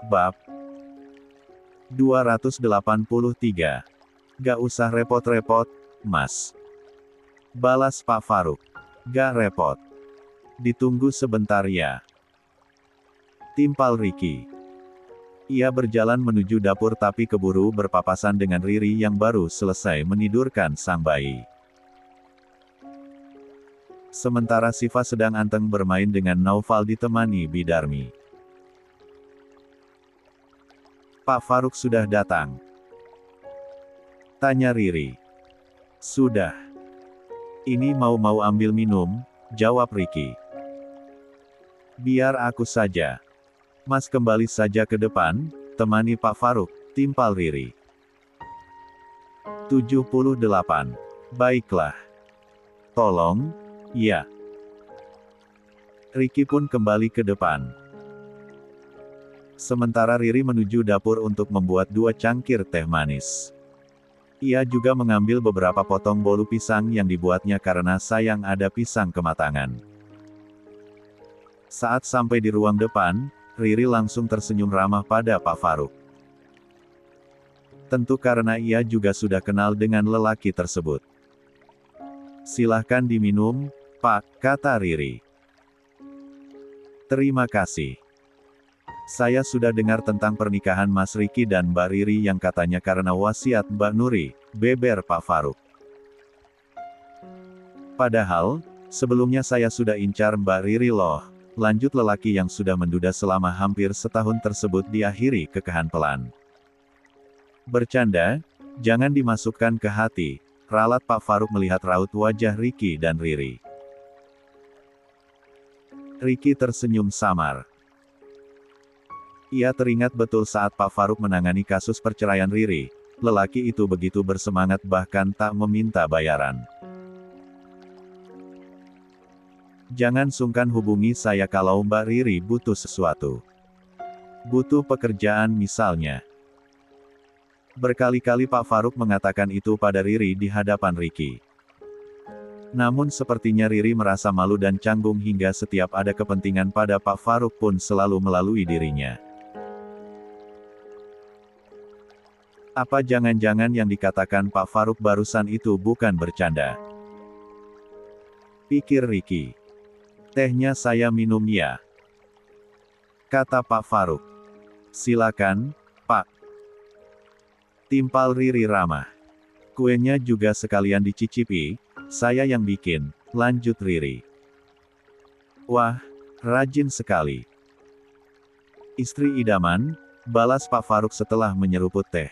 Bab 283. Gak usah repot-repot, Mas. Balas Pak Faruk. Gak repot. Ditunggu sebentar ya. Timpal Ricky. Ia berjalan menuju dapur tapi keburu berpapasan dengan Riri yang baru selesai menidurkan sang bayi. Sementara Siva sedang anteng bermain dengan Naufal ditemani Bidarmi. Pak Faruk sudah datang? Tanya Riri. Sudah. Ini mau ambil minum, jawab Ricky. Biar aku saja. Mas kembali saja ke depan, temani Pak Faruk, timpal Riri. 78. Baiklah. Tolong, ya. Ricky pun kembali ke depan. Sementara Riri menuju dapur untuk membuat 2 cangkir teh manis. Ia juga mengambil beberapa potong bolu pisang yang dibuatnya karena sayang ada pisang kematangan. Saat sampai di ruang depan, Riri langsung tersenyum ramah pada Pak Faruk. Tentu karena ia juga sudah kenal dengan lelaki tersebut. Silahkan diminum, Pak, kata Riri. Terima kasih. Saya sudah dengar tentang pernikahan Mas Ricky dan Mbak Riri yang katanya karena wasiat Mbak Nuri, beber Pak Faruk. Padahal, sebelumnya saya sudah incar Mbak Riri loh, lanjut lelaki yang sudah menduda selama hampir setahun tersebut diakhiri kekeh pelan. Bercanda, jangan dimasukkan ke hati, ralat Pak Faruk melihat raut wajah Ricky dan Riri. Ricky tersenyum samar. Ia teringat betul saat Pak Faruk menangani kasus perceraian Riri, lelaki itu begitu bersemangat bahkan tak meminta bayaran. Jangan sungkan hubungi saya kalau Mbak Riri butuh sesuatu. Butuh pekerjaan misalnya. Berkali-kali Pak Faruk mengatakan itu pada Riri di hadapan Ricky. Namun sepertinya Riri merasa malu dan canggung hingga setiap ada kepentingan pada Pak Faruk pun selalu melalui dirinya. Apa jangan-jangan yang dikatakan Pak Faruk barusan itu bukan bercanda? Pikir Ricky. Tehnya saya minum ya. Kata Pak Faruk. Silakan, Pak. Timpal Riri ramah. Kuenya juga sekalian dicicipi, saya yang bikin, lanjut Riri. Wah, rajin sekali. Istri idaman, balas Pak Faruk setelah menyeruput teh.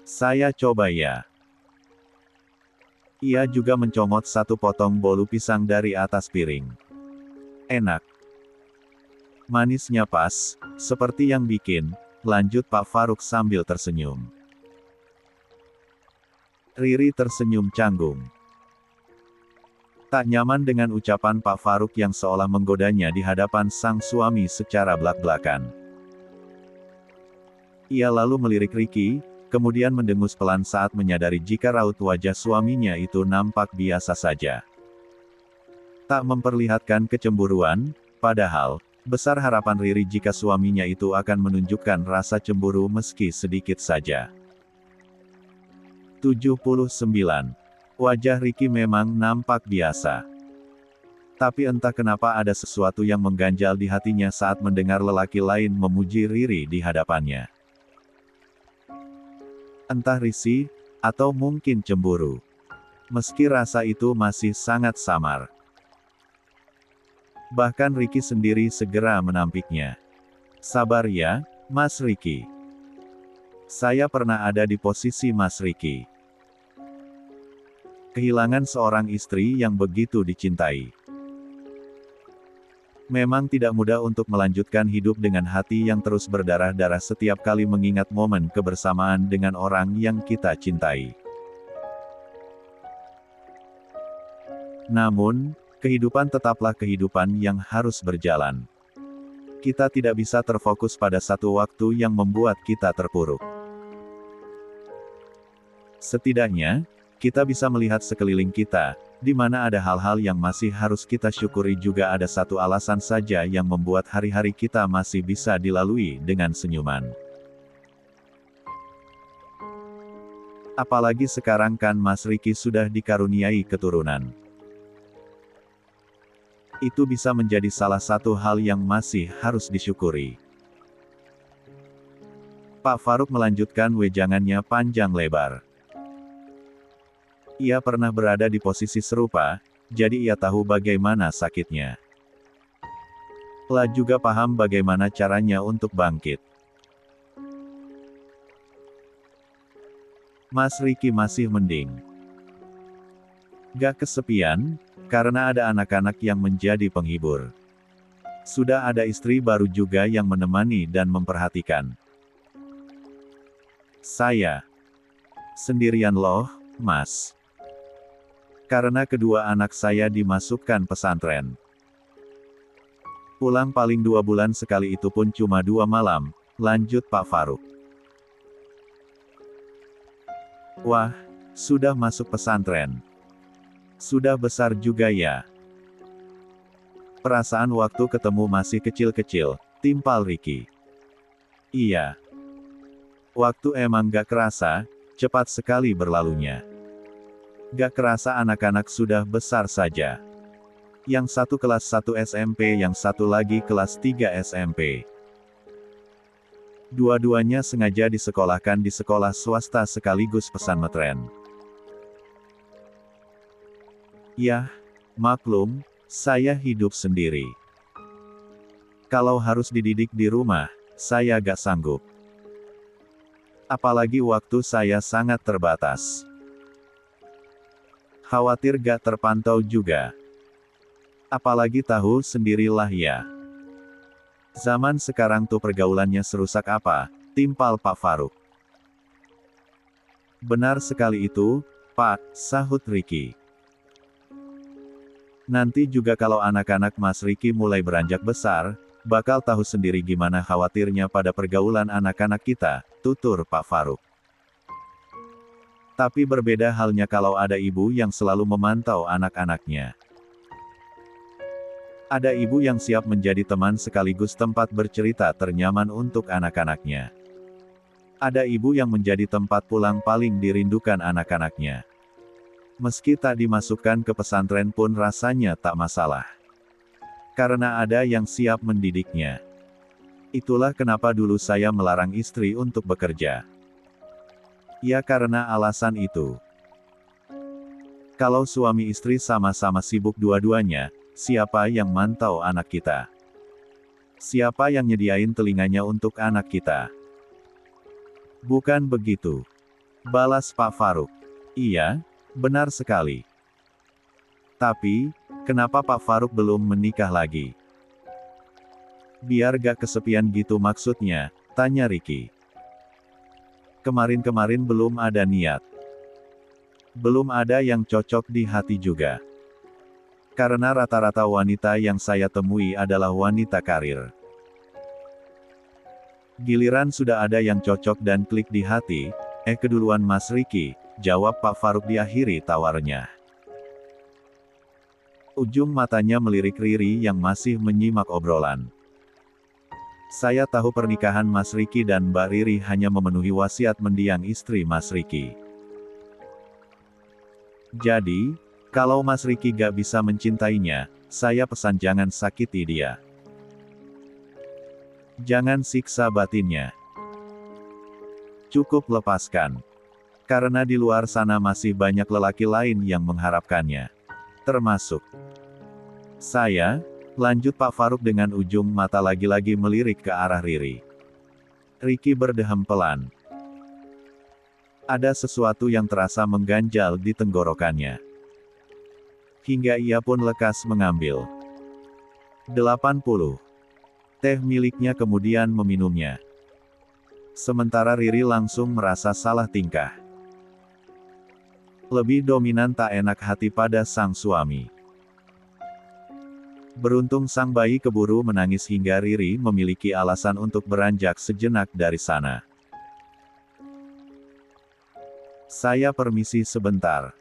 Saya coba ya. Ia juga mencomot 1 potong bolu pisang dari atas piring. Enak. Manisnya pas, seperti yang bikin, lanjut Pak Faruk sambil tersenyum. Riri tersenyum canggung. Tak nyaman dengan ucapan Pak Faruk yang seolah menggodanya di hadapan sang suami secara blak-blakan. Ia lalu melirik Ricky, kemudian mendengus pelan saat menyadari jika raut wajah suaminya itu nampak biasa saja. Tak memperlihatkan kecemburuan, padahal, besar harapan Riri jika suaminya itu akan menunjukkan rasa cemburu meski sedikit saja. 79. Wajah Ricky memang nampak biasa. Tapi entah kenapa ada sesuatu yang mengganjal di hatinya saat mendengar lelaki lain memuji Riri di hadapannya. Entah risih, atau mungkin cemburu. Meski rasa itu masih sangat samar. Bahkan Ricky sendiri segera menampiknya. Sabar ya, Mas Ricky. Saya pernah ada di posisi Mas Ricky. Kehilangan seorang istri yang begitu dicintai. Memang tidak mudah untuk melanjutkan hidup dengan hati yang terus berdarah-darah setiap kali mengingat momen kebersamaan dengan orang yang kita cintai. Namun, kehidupan tetaplah kehidupan yang harus berjalan. Kita tidak bisa terfokus pada satu waktu yang membuat kita terpuruk. Setidaknya, kita bisa melihat sekeliling kita, Di mana ada hal-hal yang masih harus kita syukuri, juga ada satu alasan saja yang membuat hari-hari kita masih bisa dilalui dengan senyuman. Apalagi sekarang kan Mas Riki sudah dikaruniai keturunan. Itu bisa menjadi salah satu hal yang masih harus disyukuri. Pak Faruk melanjutkan wejangannya panjang lebar. Ia pernah berada di posisi serupa, jadi ia tahu bagaimana sakitnya. Lah juga paham bagaimana caranya untuk bangkit. Mas Riki masih mending. Gak kesepian, karena ada anak-anak yang menjadi penghibur. Sudah ada istri baru juga yang menemani dan memperhatikan. Saya sendirian loh, Mas. Karena kedua anak saya dimasukkan pesantren. Pulang paling 2 bulan sekali, itu pun cuma 2 malam, lanjut Pak Faruk. Wah, sudah masuk pesantren. Sudah besar juga ya. Perasaan waktu ketemu masih kecil-kecil, timpal Riki. Iya. Waktu emang gak kerasa, cepat sekali berlalunya. Gak kerasa anak-anak sudah besar saja. Yang satu kelas 1 SMP, yang satu lagi kelas 3 SMP. Dua-duanya sengaja disekolahkan di sekolah swasta sekaligus pesantren. Yah, maklum, saya hidup sendiri. Kalau harus dididik di rumah, saya gak sanggup. Apalagi waktu saya sangat terbatas. Khawatir gak terpantau juga. Apalagi tahu sendirilah ya. Zaman sekarang tuh pergaulannya serusak apa, timpal Pak Faruk. Benar sekali itu, Pak, sahut Riki. Nanti juga kalau anak-anak Mas Riki mulai beranjak besar, bakal tahu sendiri gimana khawatirnya pada pergaulan anak-anak kita, tutur Pak Faruk. Tapi berbeda halnya kalau ada ibu yang selalu memantau anak-anaknya. Ada ibu yang siap menjadi teman sekaligus tempat bercerita ternyaman untuk anak-anaknya. Ada ibu yang menjadi tempat pulang paling dirindukan anak-anaknya. Meski tak dimasukkan ke pesantren pun rasanya tak masalah. Karena ada yang siap mendidiknya. Itulah kenapa dulu saya melarang istri untuk bekerja. Ya karena alasan itu. Kalau suami istri sama-sama sibuk dua-duanya, siapa yang mantau anak kita? Siapa yang nyediain telinganya untuk anak kita? Bukan begitu. Balas Pak Faruk. Iya, benar sekali. Tapi, kenapa Pak Faruk belum menikah lagi? Biar gak kesepian gitu maksudnya, tanya Riki. Kemarin-kemarin belum ada niat. Belum ada yang cocok di hati juga. Karena rata-rata wanita yang saya temui adalah wanita karir. Giliran sudah ada yang cocok dan klik di hati, keduluan Mas Riki, jawab Pak Faruk diakhiri tawarnya. Ujung matanya melirik Riri yang masih menyimak obrolan. Saya tahu pernikahan Mas Riki dan Mbak Riri hanya memenuhi wasiat mendiang istri Mas Riki. Jadi, kalau Mas Riki gak bisa mencintainya, saya pesan jangan sakiti dia. Jangan siksa batinnya. Cukup lepaskan. Karena di luar sana masih banyak lelaki lain yang mengharapkannya. Termasuk saya, lanjut Pak Faruk dengan ujung mata lagi-lagi melirik ke arah Riri. Riki berdehem pelan. Ada sesuatu yang terasa mengganjal di tenggorokannya. Hingga ia pun lekas mengambil 80 teh miliknya kemudian meminumnya. Sementara Riri langsung merasa salah tingkah. Lebih dominan tak enak hati pada sang suami. Beruntung sang bayi keburu menangis hingga Riri memiliki alasan untuk beranjak sejenak dari sana. Saya permisi sebentar.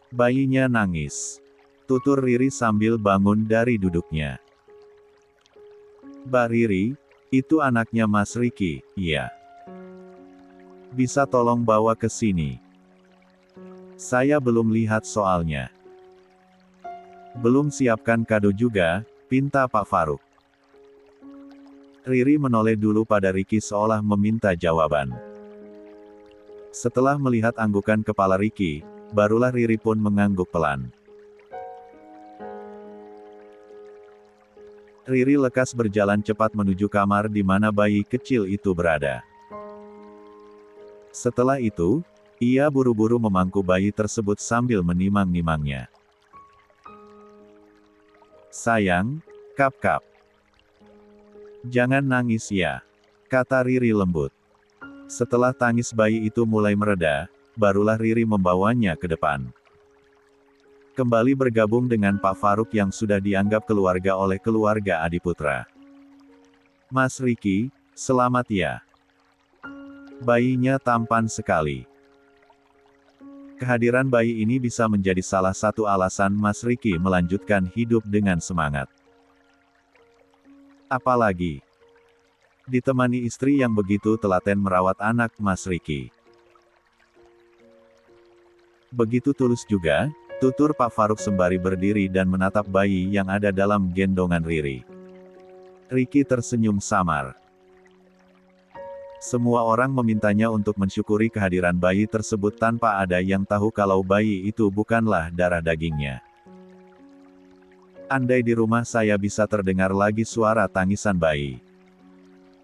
Bayinya nangis. Tutur Riri sambil bangun dari duduknya. Mbak Riri, itu anaknya Mas Riki, iya. Bisa tolong bawa ke sini? Saya belum lihat soalnya. Belum siapkan kado juga, pinta Pak Faruk. Riri menoleh dulu pada Riki seolah meminta jawaban. Setelah melihat anggukan kepala Riki, barulah Riri pun mengangguk pelan. Riri lekas berjalan cepat menuju kamar di mana bayi kecil itu berada. Setelah itu, ia buru-buru memangku bayi tersebut sambil menimang-nimangnya. Sayang, kap-kap. Jangan nangis ya, kata Riri lembut. Setelah tangis bayi itu mulai mereda, barulah Riri membawanya ke depan. Kembali bergabung dengan Pak Faruk yang sudah dianggap keluarga oleh keluarga Adiputra. Mas Riki, selamat ya. Bayinya tampan sekali. Kehadiran bayi ini bisa menjadi salah satu alasan Mas Riki melanjutkan hidup dengan semangat. Apalagi ditemani istri yang begitu telaten merawat anak Mas Riki. Begitu tulus juga, tutur Pak Faruk sembari berdiri dan menatap bayi yang ada dalam gendongan Riri. Riki tersenyum samar. Semua orang memintanya untuk mensyukuri kehadiran bayi tersebut tanpa ada yang tahu kalau bayi itu bukanlah darah dagingnya. Andai di rumah saya bisa terdengar lagi suara tangisan bayi.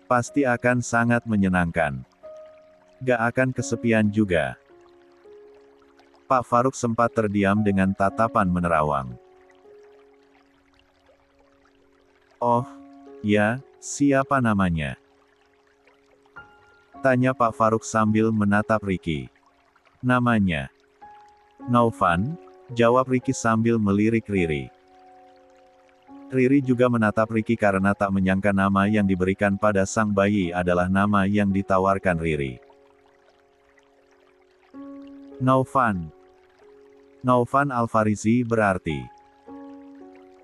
Pasti akan sangat menyenangkan. Gak akan kesepian juga. Pak Faruk sempat terdiam dengan tatapan menerawang. Oh, ya, siapa namanya? Tanya Pak Faruk sambil menatap Riki. Namanya Novan, jawab Riki sambil melirik Riri. Riri juga menatap Riki karena tak menyangka nama yang diberikan pada sang bayi adalah nama yang ditawarkan Riri. Novan. Novan Alfarizi berarti.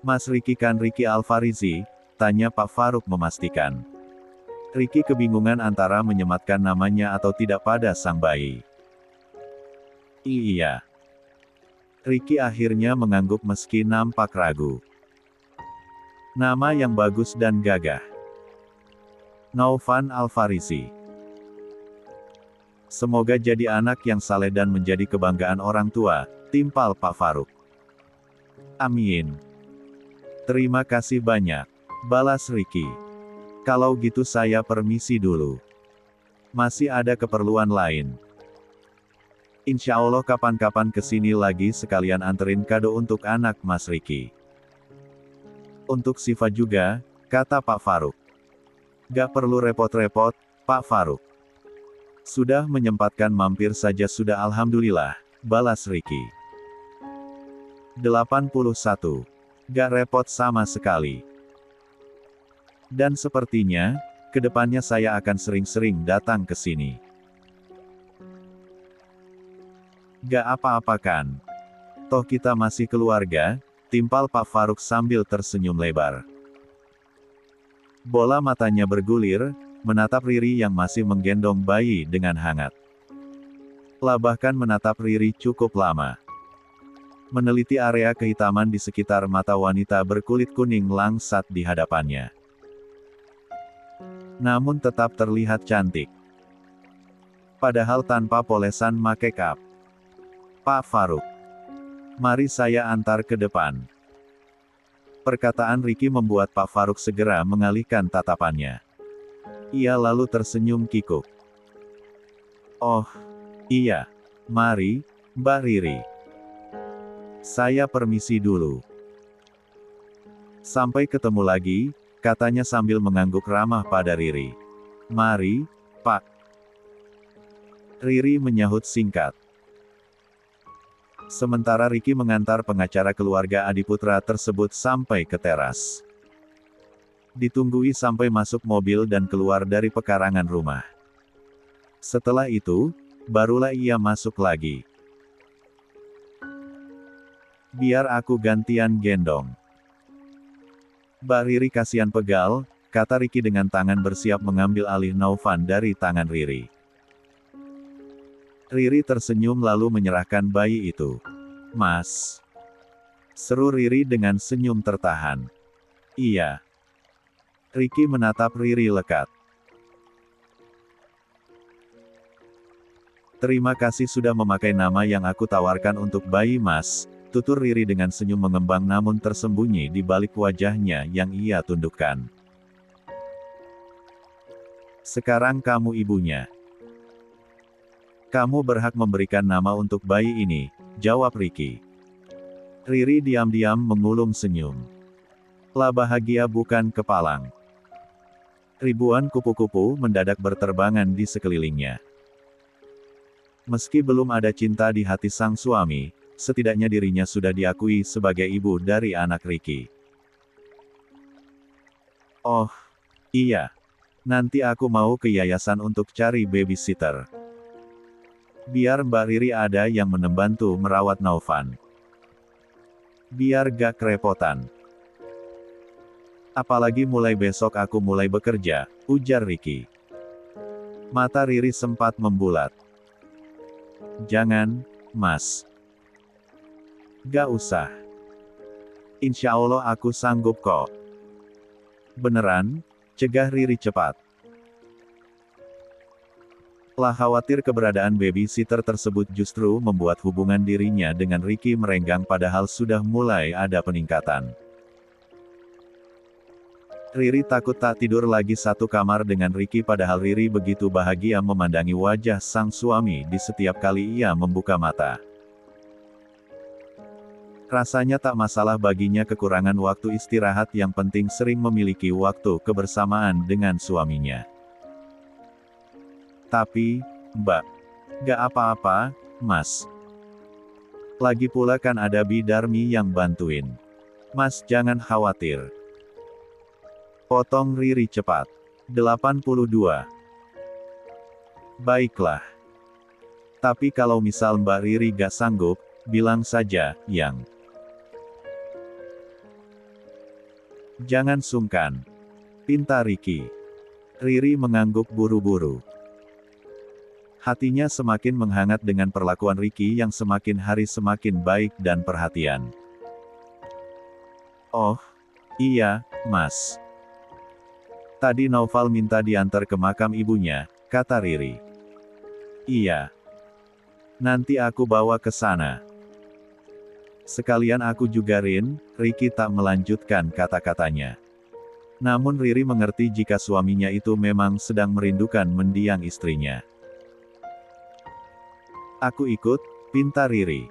Mas Riki kan Riki Alfarizi? Tanya Pak Faruk memastikan. Riki kebingungan antara menyematkan namanya atau tidak pada sang bayi. Iya. Riki akhirnya mengangguk meski nampak ragu. Nama yang bagus dan gagah. Novan Alfarizi. Semoga jadi anak yang saleh dan menjadi kebanggaan orang tua, timpal Pak Faruk. Amin. Terima kasih banyak, balas Riki. Kalau gitu saya permisi dulu. Masih ada keperluan lain. Insya Allah kapan-kapan kesini lagi sekalian anterin kado untuk anak Mas Riki. Untuk Siva juga, kata Pak Faruk. Gak perlu repot-repot, Pak Faruk. Sudah menyempatkan mampir saja sudah alhamdulillah, balas Riki. 81. Gak repot sama sekali. Dan sepertinya, kedepannya saya akan sering-sering datang ke sini. Gak apa-apa kan? Toh kita masih keluarga, timpal Pak Faruk sambil tersenyum lebar. Bola matanya bergulir, menatap Riri yang masih menggendong bayi dengan hangat. Bahkan menatap Riri cukup lama. Meneliti area kehitaman di sekitar mata wanita berkulit kuning langsat di hadapannya. Namun tetap terlihat cantik. Padahal tanpa polesan make up. Pak Faruk. Mari saya antar ke depan. Perkataan Riki membuat Pak Faruk segera mengalihkan tatapannya. Ia lalu tersenyum kikuk. Oh, iya. Mari, Mbak Riri. Saya permisi dulu. Sampai ketemu lagi, katanya sambil mengangguk ramah pada Riri. Mari, Pak. Riri menyahut singkat. Sementara Riki mengantar pengacara keluarga Adiputra tersebut sampai ke teras. Ditunggui sampai masuk mobil dan keluar dari pekarangan rumah. Setelah itu, barulah ia masuk lagi. Biar aku gantian gendong. Mbak Riri kasihan pegal, kata Ricky dengan tangan bersiap mengambil alih Naufan dari tangan Riri. Riri tersenyum lalu menyerahkan bayi itu. Mas. Seru Riri dengan senyum tertahan. Iya. Ricky menatap Riri lekat. Terima kasih sudah memakai nama yang aku tawarkan untuk bayi Mas, tutur Riri dengan senyum mengembang namun tersembunyi di balik wajahnya yang ia tundukkan. Sekarang kamu ibunya. Kamu berhak memberikan nama untuk bayi ini, jawab Ricky. Riri diam-diam mengulum senyum. Lah bahagia bukan kepalang. Ribuan kupu-kupu mendadak berterbangan di sekelilingnya. Meski belum ada cinta di hati sang suami, setidaknya dirinya sudah diakui sebagai ibu dari anak Ricky. Oh, iya. Nanti aku mau ke yayasan untuk cari babysitter. Biar Mbak Riri ada yang membantu merawat Naufan. Biar gak kerepotan. Apalagi mulai besok aku mulai bekerja, ujar Ricky. Mata Riri sempat membulat. Jangan, Mas. Gak usah. Insya Allah aku sanggup kok. Beneran? Cegah Riri cepat. Lah khawatir keberadaan babysitter tersebut justru membuat hubungan dirinya dengan Ricky merenggang padahal sudah mulai ada peningkatan. Riri takut tak tidur lagi satu kamar dengan Ricky padahal Riri begitu bahagia memandangi wajah sang suami di setiap kali ia membuka mata. Rasanya tak masalah baginya kekurangan waktu istirahat yang penting sering memiliki waktu kebersamaan dengan suaminya. Tapi, Mbak, gak apa-apa, Mas. Lagi pula kan ada Bidarmi yang bantuin. Mas jangan khawatir. Potong Riri cepat. 82. Baiklah. Tapi kalau misal Mbak Riri gak sanggup, bilang saja, Yang. Jangan sungkan. Pinta Ricky. Riri mengangguk buru-buru. Hatinya semakin menghangat dengan perlakuan Ricky yang semakin hari semakin baik dan perhatian. Oh, iya, Mas. Tadi Naufal minta diantar ke makam ibunya, kata Riri. Iya. Nanti aku bawa ke sana. Sekalian aku juga Rin, Ricky tak melanjutkan kata-katanya. Namun Riri mengerti jika suaminya itu memang sedang merindukan mendiang istrinya. Aku ikut, pinta Riri.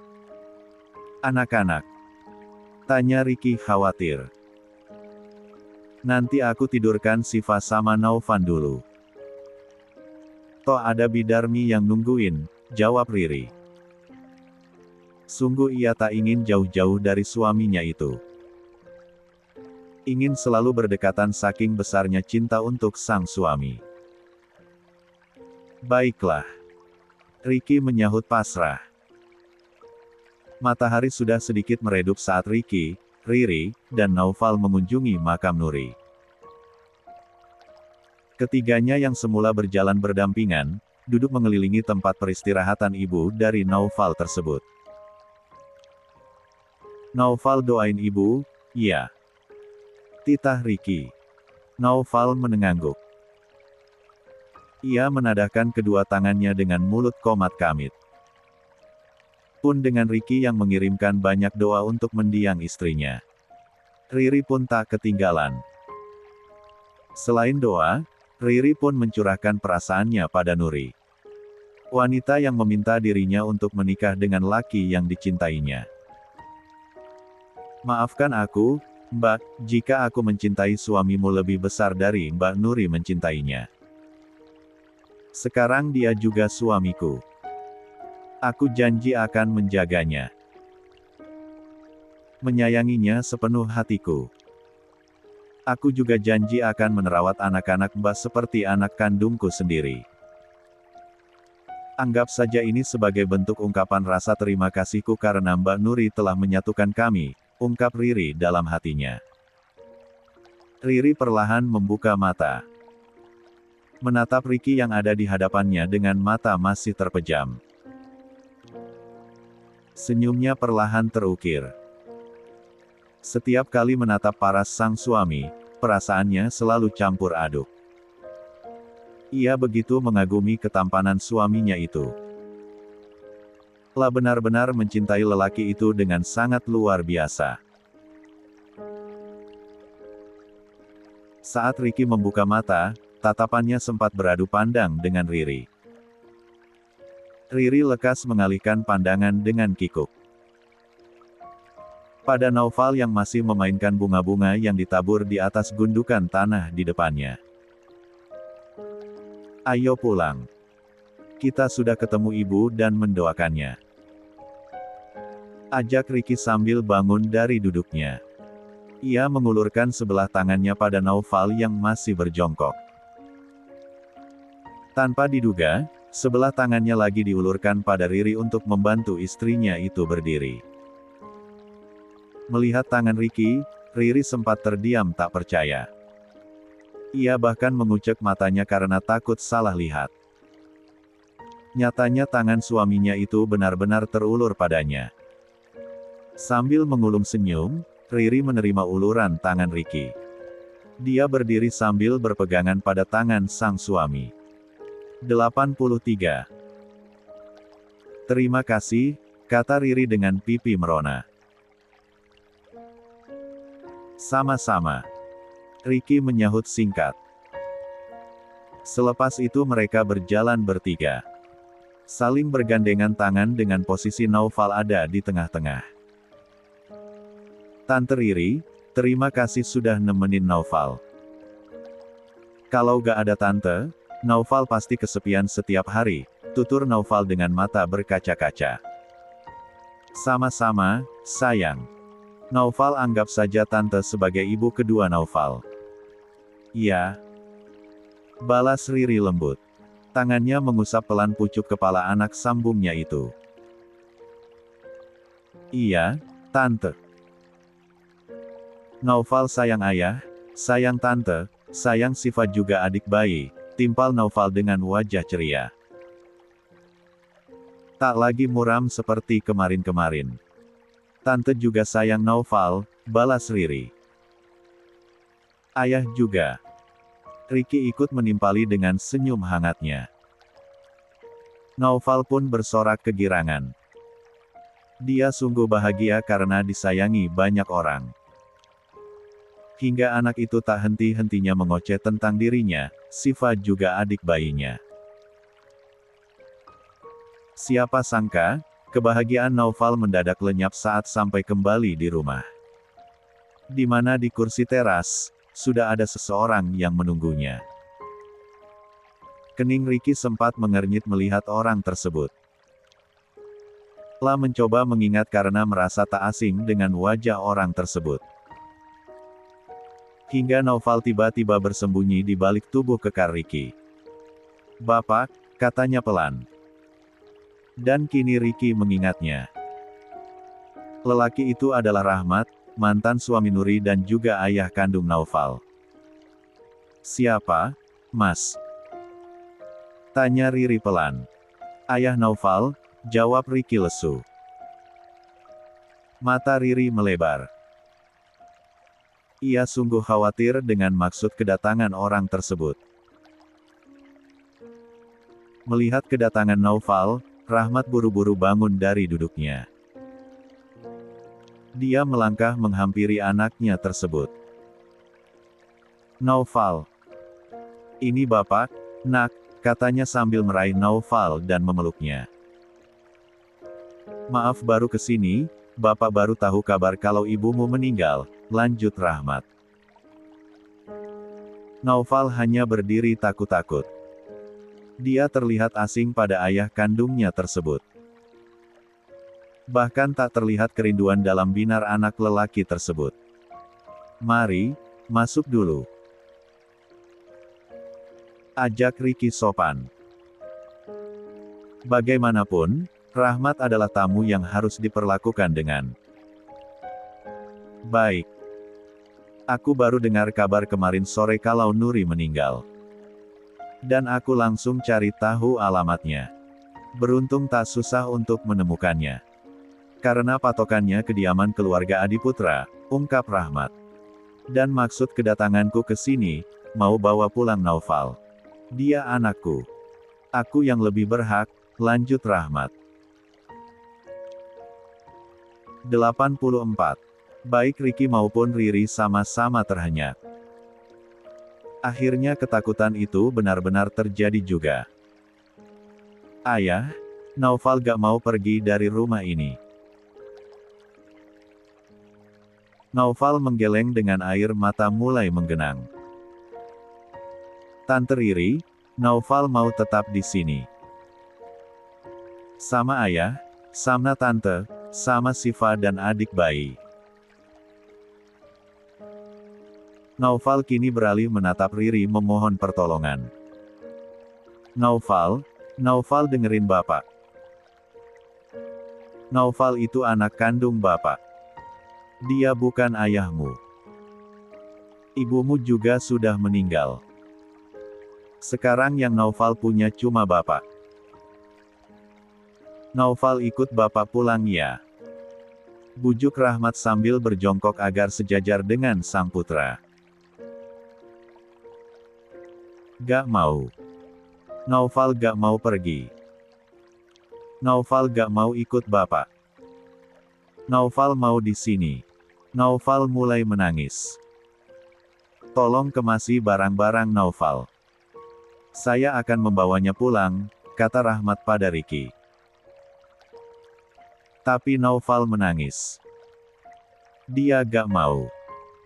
Anak-anak. Tanya Ricky khawatir. Nanti aku tidurkan Siva sama Naufan dulu. Toh ada Bidarmi yang nungguin, jawab Riri. Sungguh ia tak ingin jauh-jauh dari suaminya itu. Ingin selalu berdekatan saking besarnya cinta untuk sang suami. Baiklah. Ricky menyahut pasrah. Matahari sudah sedikit meredup saat Ricky, Riri, dan Naufal mengunjungi makam Nuri. Ketiganya yang semula berjalan berdampingan, duduk mengelilingi tempat peristirahatan ibu dari Naufal tersebut. Naufal doain ibu, iya. Titah Ricky. Naufal menengangguk. Ia menadahkan kedua tangannya dengan mulut komat kamit. Pun dengan Ricky yang mengirimkan banyak doa untuk mendiang istrinya. Riri pun tak ketinggalan. Selain doa, Riri pun mencurahkan perasaannya pada Nuri. Wanita yang meminta dirinya untuk menikah dengan laki yang dicintainya. Maafkan aku, Mbak, jika aku mencintai suamimu lebih besar dari Mbak Nuri mencintainya. Sekarang dia juga suamiku. Aku janji akan menjaganya. Menyayanginya sepenuh hatiku. Aku juga janji akan menerawat anak-anak Mbak seperti anak kandungku sendiri. Anggap saja ini sebagai bentuk ungkapan rasa terima kasihku karena Mbak Nuri telah menyatukan kami, ungkap Riri dalam hatinya. Riri perlahan membuka mata. Menatap Ricky yang ada di hadapannya dengan mata masih terpejam. Senyumnya perlahan terukir. Setiap kali menatap paras sang suami, perasaannya selalu campur aduk. Ia begitu mengagumi ketampanan suaminya itu. Lah benar-benar mencintai lelaki itu dengan sangat luar biasa. Saat Ricky membuka mata, tatapannya sempat beradu pandang dengan Riri. Riri lekas mengalihkan pandangan dengan kikuk. Pada Naufal yang masih memainkan bunga-bunga yang ditabur di atas gundukan tanah di depannya. Ayo pulang. Kita sudah ketemu ibu dan mendoakannya. Ajak Ricky sambil bangun dari duduknya. Ia mengulurkan sebelah tangannya pada Naufal yang masih berjongkok. Tanpa diduga, sebelah tangannya lagi diulurkan pada Riri untuk membantu istrinya itu berdiri. Melihat tangan Ricky, Riri sempat terdiam tak percaya. Ia bahkan mengucek matanya karena takut salah lihat. Nyatanya tangan suaminya itu benar-benar terulur padanya. Sambil mengulum senyum, Riri menerima uluran tangan Ricky. Dia berdiri sambil berpegangan pada tangan sang suami. 83. Terima kasih, kata Riri dengan pipi merona. Sama-sama. Ricky menyahut singkat. Selepas itu mereka berjalan bertiga. Saling bergandengan tangan dengan posisi Naufal ada di tengah-tengah. Tante Riri, terima kasih sudah nemenin Naufal. Kalau gak ada tante, Naufal pasti kesepian setiap hari, tutur Naufal dengan mata berkaca-kaca. Sama-sama, sayang. Naufal anggap saja tante sebagai ibu kedua Naufal. Iya. Balas Riri lembut. Tangannya mengusap pelan pucuk kepala anak sambungnya itu. Iya, tante. Naufal sayang ayah, sayang tante, sayang sifat juga adik bayi, timpal Naufal dengan wajah ceria. Tak lagi muram seperti kemarin-kemarin. Tante juga sayang Naufal, balas Riri. Ayah juga. Ricky ikut menimpali dengan senyum hangatnya. Naufal pun bersorak kegirangan. Dia sungguh bahagia karena disayangi banyak orang. Hingga anak itu tak henti-hentinya mengoceh tentang dirinya, Siva juga adik bayinya. Siapa sangka, kebahagiaan Naufal mendadak lenyap saat sampai kembali di rumah. Di mana di kursi teras, sudah ada seseorang yang menunggunya. Kening Ricky sempat mengernyit melihat orang tersebut. Lah mencoba mengingat karena merasa tak asing dengan wajah orang tersebut. Hingga Naufal tiba-tiba bersembunyi di balik tubuh kekar Ricky. Bapak, katanya pelan. Dan kini Ricky mengingatnya. Lelaki itu adalah Rahmat, mantan suami Nuri dan juga ayah kandung Naufal. Siapa, Mas? Tanya Riri pelan. Ayah Naufal, jawab Ricky lesu. Mata Riri melebar. Ia sungguh khawatir dengan maksud kedatangan orang tersebut. Melihat kedatangan Naufal, Rahmat buru-buru bangun dari duduknya. Dia melangkah menghampiri anaknya tersebut. Naufal. Ini bapak, nak, katanya sambil meraih Naufal dan memeluknya. Maaf baru kesini, bapak baru tahu kabar kalau ibumu meninggal, lanjut Rahmat. Naufal hanya berdiri takut-takut. Dia terlihat asing pada ayah kandungnya tersebut. Bahkan tak terlihat kerinduan dalam binar anak lelaki tersebut. Mari, masuk dulu. Ajak Ricky sopan. Bagaimanapun, Rahmat adalah tamu yang harus diperlakukan dengan baik. Aku baru dengar kabar kemarin sore kalau Nuri meninggal. Dan aku langsung cari tahu alamatnya. Beruntung tak susah untuk menemukannya. Karena patokannya kediaman keluarga Adiputra, ungkap Rahmat. Dan maksud kedatanganku ke sini, mau bawa pulang Naufal. Dia anakku. Aku yang lebih berhak, lanjut Rahmat. 84. Baik Ricky maupun Riri sama-sama terhenyak. Akhirnya ketakutan itu benar-benar terjadi juga. Ayah, Naufal gak mau pergi dari rumah ini. Naufal menggeleng dengan air mata mulai menggenang. Tante Riri, Naufal mau tetap di sini. Sama ayah, sama tante, sama Siva dan adik bayi. Naufal kini beralih menatap Riri memohon pertolongan. Naufal, Naufal dengerin bapak. Naufal itu anak kandung bapak. Dia bukan ayahmu. Ibumu juga sudah meninggal. Sekarang yang Naufal punya cuma bapak. Naufal ikut bapak pulang ya. Bujuk Rahmat sambil berjongkok agar sejajar dengan sang putra. Gak mau. Naufal gak mau pergi. Naufal gak mau ikut bapak. Naufal mau di sini. Naufal mulai menangis. Tolong kemasi barang-barang Naufal. Saya akan membawanya pulang, kata Rahmat pada Ricky. Tapi Naufal menangis. Dia gak mau.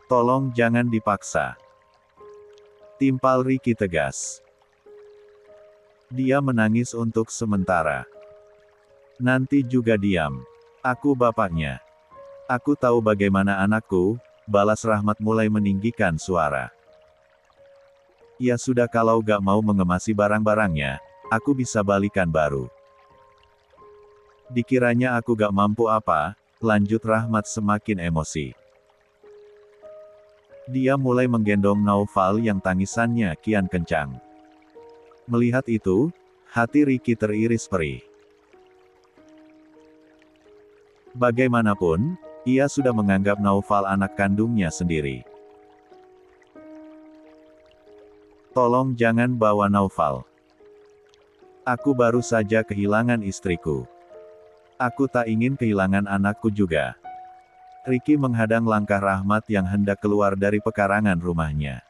Tolong jangan dipaksa. Timpal Ricky tegas. Dia menangis untuk sementara. Nanti juga diam. Aku bapaknya. Aku tahu bagaimana anakku, balas Rahmat mulai meninggikan suara. Ya sudah kalau gak mau mengemasi barang-barangnya, aku bisa balikan baru. Dikiranya aku gak mampu apa, lanjut Rahmat semakin emosi. Dia mulai menggendong Naufal yang tangisannya kian kencang. Melihat itu, hati Ricky teriris perih. Bagaimanapun, ia sudah menganggap Naufal anak kandungnya sendiri. Tolong jangan bawa Naufal. Aku baru saja kehilangan istriku. Aku tak ingin kehilangan anakku juga. Ricky menghadang langkah Rahmat yang hendak keluar dari pekarangan rumahnya.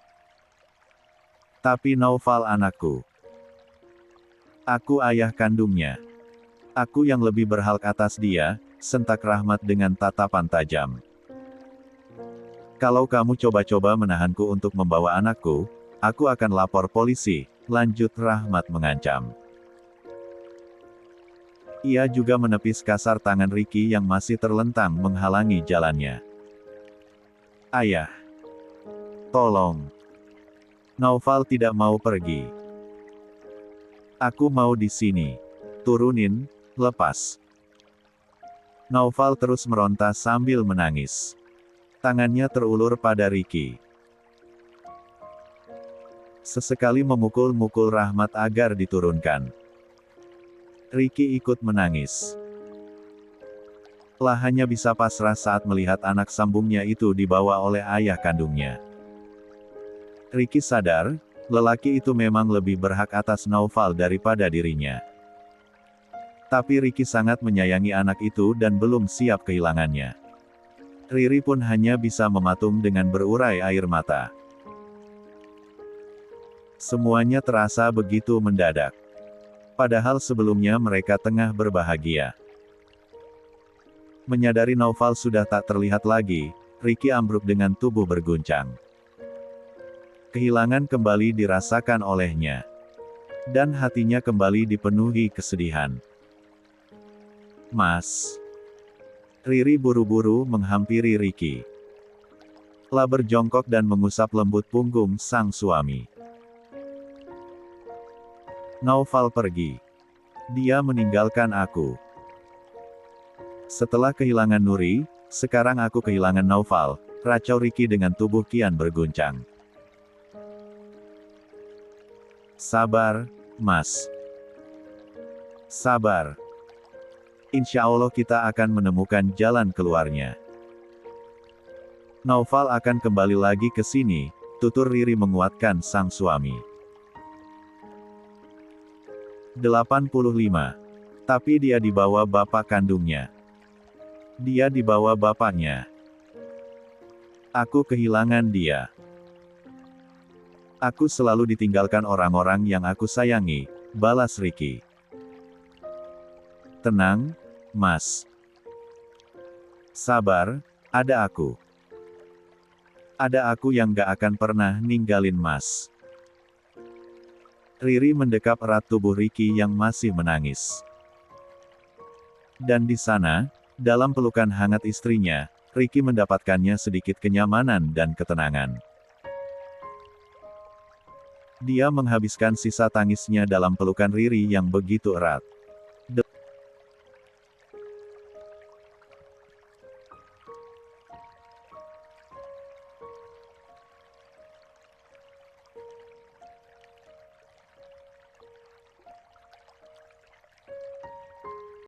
Tapi Naufal anakku. Aku ayah kandungnya. Aku yang lebih berhak atas dia, sentak Rahmat dengan tatapan tajam. Kalau kamu coba-coba menahanku untuk membawa anakku, aku akan lapor polisi, lanjut Rahmat mengancam. Ia juga menepis kasar tangan Ricky yang masih terlentang menghalangi jalannya. Ayah. Tolong. Naufal tidak mau pergi. Aku mau di sini. Turunin, lepas. Naufal terus meronta sambil menangis. Tangannya terulur pada Ricky. Sesekali memukul-mukul Rahmat agar diturunkan. Ricky ikut menangis. Hanya bisa pasrah saat melihat anak sambungnya itu dibawa oleh ayah kandungnya. Ricky sadar, lelaki itu memang lebih berhak atas Naufal daripada dirinya. Tapi Ricky sangat menyayangi anak itu dan belum siap kehilangannya. Riri pun hanya bisa mematung dengan berurai air mata. Semuanya terasa begitu mendadak. Padahal sebelumnya mereka tengah berbahagia. Menyadari Naufal sudah tak terlihat lagi, Ricky ambruk dengan tubuh berguncang. Kehilangan kembali dirasakan olehnya. Dan hatinya kembali dipenuhi kesedihan. Mas. Riri buru-buru menghampiri Ricky. Berjongkok dan mengusap lembut punggung sang suami. Naufal pergi. Dia meninggalkan aku. Setelah kehilangan Nuri, sekarang aku kehilangan Naufal, racau Ricky dengan tubuh kian berguncang. Sabar, Mas. Sabar. Insya Allah kita akan menemukan jalan keluarnya. Naufal akan kembali lagi ke sini, tutur Riri menguatkan sang suami. 85. Tapi dia dibawa bapak kandungnya. Dia dibawa bapaknya. Aku kehilangan dia. Aku selalu ditinggalkan orang-orang yang aku sayangi, balas Ricky. Tenang, Mas. Sabar, ada aku. Ada aku yang gak akan pernah ninggalin Mas. Riri mendekap erat tubuh Ricky yang masih menangis. Dan di sana, dalam pelukan hangat istrinya, Ricky mendapatkannya sedikit kenyamanan dan ketenangan. Dia menghabiskan sisa tangisnya dalam pelukan Riri yang begitu erat.